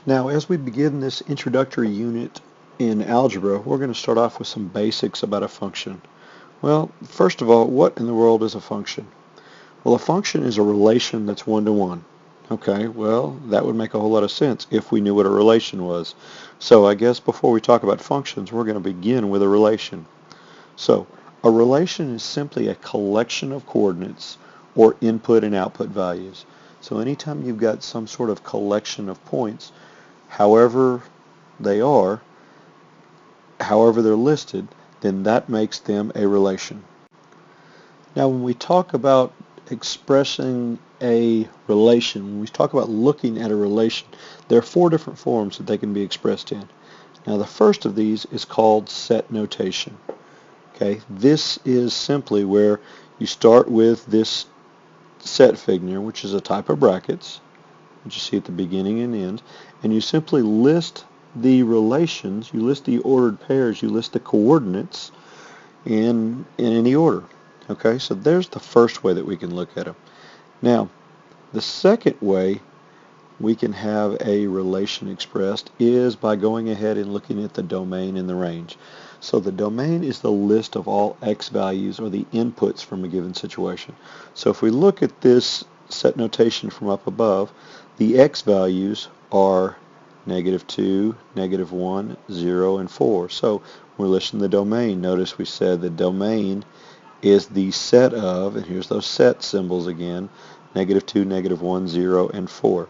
Now, as we begin this introductory unit in algebra, we're going to start off with some basics about a function. Well, first of all, what in the world is a function? Well, a function is a relation that's one-to-one. Okay, well, that would make a whole lot of sense if we knew what a relation was. So I guess before we talk about functions, we're going to begin with a relation. So a relation is simply a collection of coordinates or input and output values. So anytime you've got some sort of collection of points, however they are, however they're listed, then that makes them a relation. Now when we talk about expressing a relation, when we talk about looking at a relation, there are four different forms that they can be expressed in. Now the first of these is called set notation. Okay, this is simply where you start with this set figure, which is a type of brackets, which you see at the beginning and end, and you simply list the relations, you list the ordered pairs, you list the coordinates in any order. Okay, so there's the first way that we can look at them. Now, the second way we can have a relation expressed is by going ahead and looking at the domain and the range. So the domain is the list of all x values or the inputs from a given situation. So if we look at this set notation from up above, the x values are -2, -1, 0, and 4. So we're listing the domain. Notice we said the domain is the set of, and here's those set symbols again, -2, -1, 0, and 4.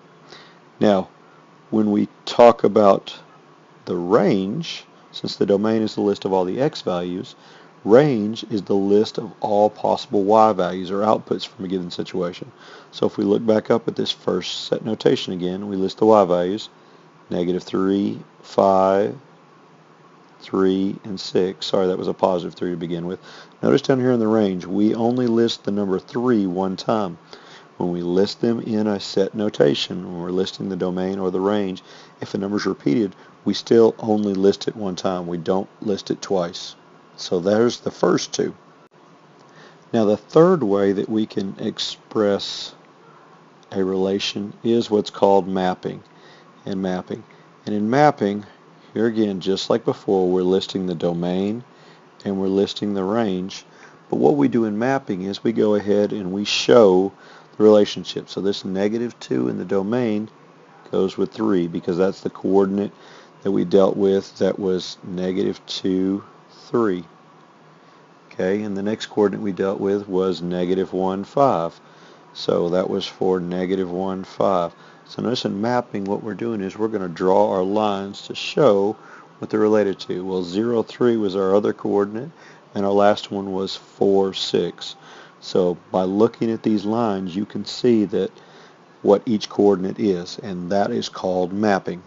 Now, when we talk about the range, since the domain is the list of all the x values, range is the list of all possible y values or outputs from a given situation. So if we look back up at this first set notation again, we list the y values, -3, 5, 3, and 6. Sorry, that was a positive 3 to begin with. Notice down here in the range, we only list the number 3 one time. When we list them in a set notation, when we're listing the domain or the range, if a number is repeated, we still only list it one time. We don't list it twice. So there's the first two. Now the third way that we can express a relation is what's called mapping. And in mapping, here again, just like before, we're listing the domain and we're listing the range. But what we do in mapping is we go ahead and we show the relationship. So this -2 in the domain goes with 3 because that's the coordinate that we dealt with that was -2, 3. Okay, and the next coordinate we dealt with was -1, 5. So that was for -1, 5. So notice in mapping what we're doing is we're going to draw our lines to show what they're related to. Well, 0, 3 was our other coordinate, and our last one was 4, 6. So by looking at these lines, you can see that what each coordinate is, and that is called mapping.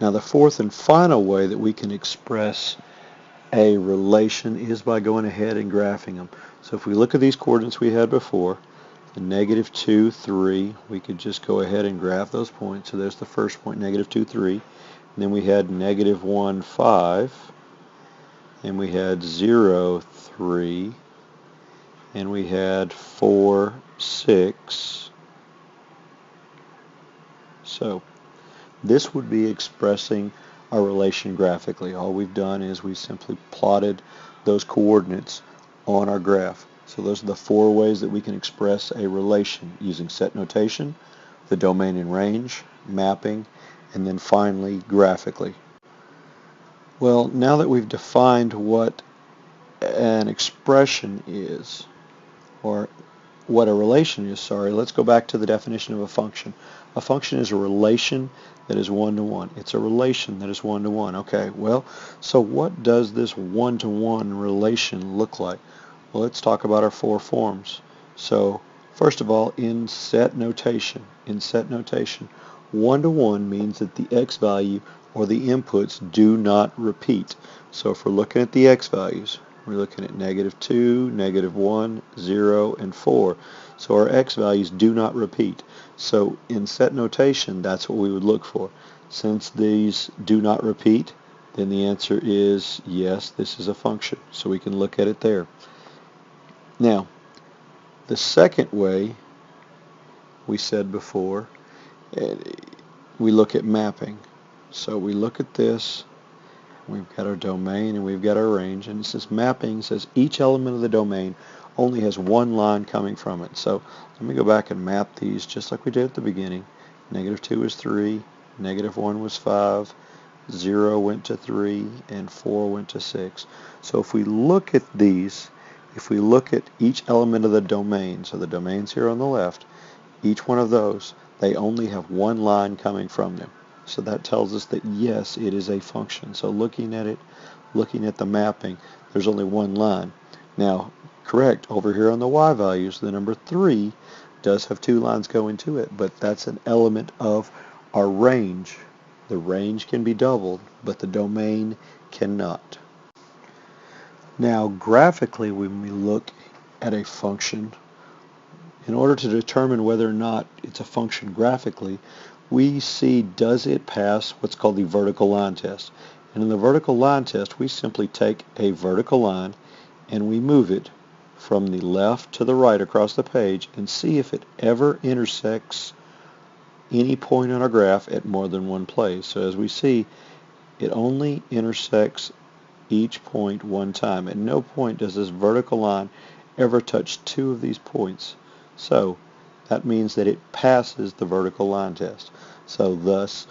Now the fourth and final way that we can express a relation is by going ahead and graphing them. So if we look at these coordinates we had before, the -2, 3, we could just go ahead and graph those points. So there's the first point, -2, 3. And then we had -1, 5. And we had 0, 3. And we had 4, 6. So this would be expressing our relation graphically. All we've done is we simply plotted those coordinates on our graph. So those are the four ways that we can express a relation using set notation, the domain and range, mapping, and then finally graphically. Well, now that we've defined what an expression is, or what a relation is, let's go back to the definition of a function. A function is a relation that is one-to-one. It's a relation that is one-to-one. Okay, well, so what does this one-to-one relation look like? Well, let's talk about our four forms. So, first of all, in set notation, one-to-one means that the x value or the inputs do not repeat. So if we're looking at the x values, we're looking at -2, -1, 0, and 4. So our x values do not repeat. So in set notation, that's what we would look for. Since these do not repeat, then the answer is yes, this is a function. So we can look at it there. Now, the second way we said before, we look at mapping. So we look at this. We've got our domain and we've got our range, and it says mapping says each element of the domain only has one line coming from it. So let me go back and map these just like we did at the beginning. -2 is 3, -1 was 5, 0 went to 3, and 4 went to 6. So if we look at these, if we look at each element of the domain, so the domain's here on the left, each one of those, they only have one line coming from them. So that tells us that yes, it is a function. So looking at it, looking at the mapping, there's only one line. Now, correct, over here on the y values, the number 3 does have 2 lines going to it, but that's an element of our range. The range can be doubled, but the domain cannot. Now, graphically, when we look at a function, in order to determine whether or not it's a function graphically, we see, does it pass what's called the vertical line test. And in the vertical line test, we simply take a vertical line and we move it from the left to the right across the page and see if it ever intersects any point on our graph at more than one place. So as we see, it only intersects each point one time. At no point does this vertical line ever touch 2 of these points. So that means that it passes the vertical line test. So thus,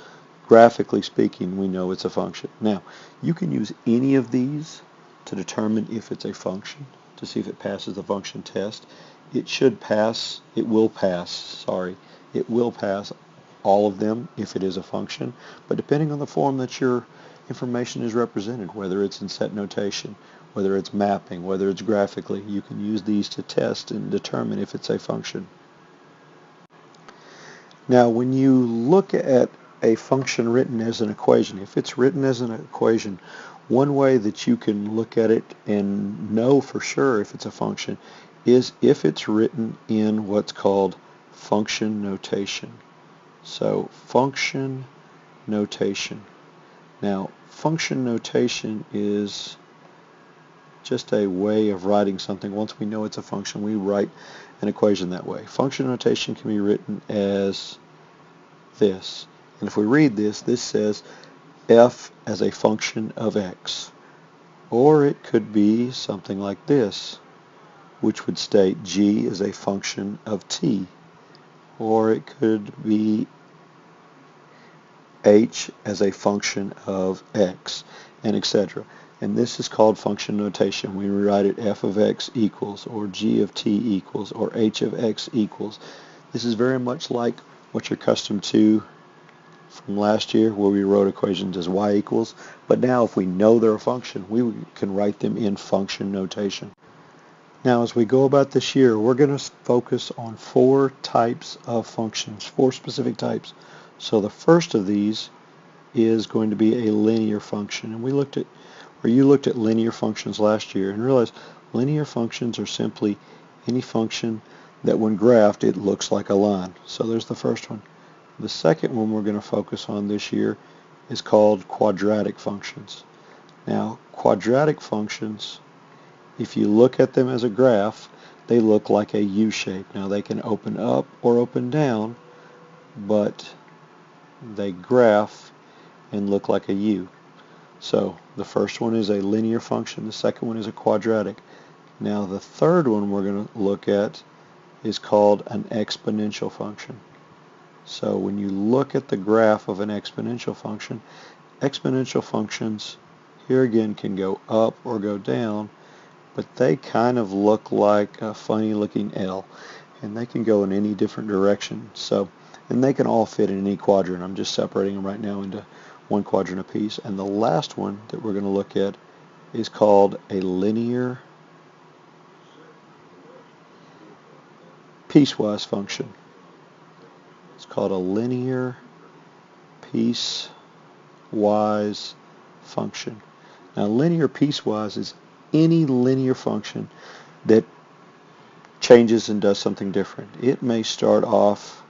graphically speaking, we know it's a function. Now, you can use any of these to determine if it's a function, to see if it passes the function test. It should pass, it will pass all of them if it is a function, but depending on the form that your information is represented, whether it's in set notation, whether it's mapping, whether it's graphically, you can use these to test and determine if it's a function. Now, when you look at a function written as an equation, if it's written as an equation, one way that you can look at it and know for sure if it's a function is if it's written in what's called function notation. So, function notation. Now, function notation is just a way of writing something. Once we know it's a function, we write an equation that way. Function notation can be written as this. And if we read this, this says f as a function of x. Or it could be something like this, which would state g is a function of t. Or it could be h as a function of x, and etc. And this is called function notation. We write it f of x equals, or g of t equals, or h of x equals. This is very much like what you're accustomed to from last year where we wrote equations as y equals. But now if we know they're a function, we can write them in function notation. Now as we go about this year, we're going to focus on 4 types of functions, 4 specific types. So the first of these is going to be a linear function. And you looked at linear functions last year and realized linear functions are simply any function that when graphed it looks like a line. So there's the first one. The second one we're going to focus on this year is called quadratic functions. Now quadratic functions, if you look at them as a graph, they look like a U shape. Now they can open up or open down, but they graph and look like a U. So the first one is a linear function, the second one is a quadratic. Now the third one we're going to look at is called an exponential function. So when you look at the graph of an exponential functions here again can go up or go down, but they kind of look like a funny looking L, and they can go in any different direction. So, and they can all fit in any quadrant. I'm just separating them right now into one quadrant apiece. And the last one that we're going to look at is called a linear piecewise function. It's called a linear piecewise function. Now linear piecewise is any linear function that changes and does something different. It may start off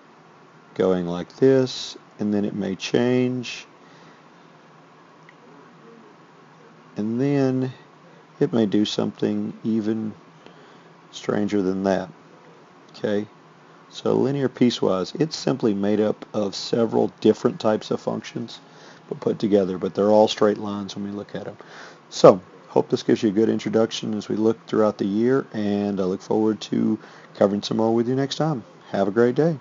going like this, and then it may change, and then it may do something even stranger than that. Okay, So linear piecewise, it's simply made up of several different types of functions but put together, but they're all straight lines when we look at them. So hope this gives you a good introduction as we look throughout the year, and I look forward to covering some more with you next time. Have a great day.